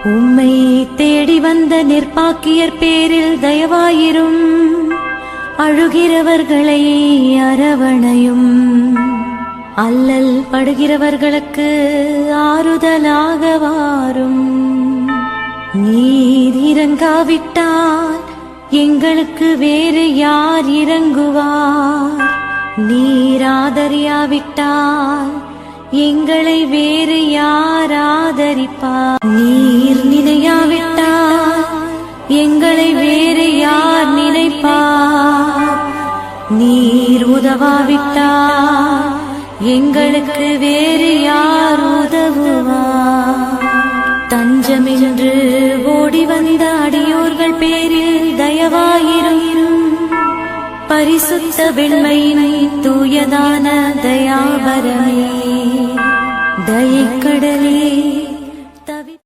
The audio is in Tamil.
உம்மை தேடி வந்த நிர்பாக்கியர் பேரில் தயவாயிரும். அழுகிறவர்களை அரவணையும். அல்லல் படுகிறவர்களுக்கு ஆறுதலாக வாரும். நீர் இறங்காவிட்டால் எங்களுக்கு வேறு யார் இறங்குவார்? நீர் ஆதரியாவிட்டால் எங்களை வேறு யார் ஆதரிப்பார்? நீர் நினையாவிட்டால் எங்களை வேறு யார் நினைப்பார்? நீர் உதவாவிட்டால் எங்களுக்கு வேறு யார் உதவுவார்? தஞ்சமென்று ஓடி வந்த அடியோர்கள் பேரில் தயவாயிரும். பரிசுத்த வெண்மையினை தூயதான தயாபரமே, தயைக்கடலே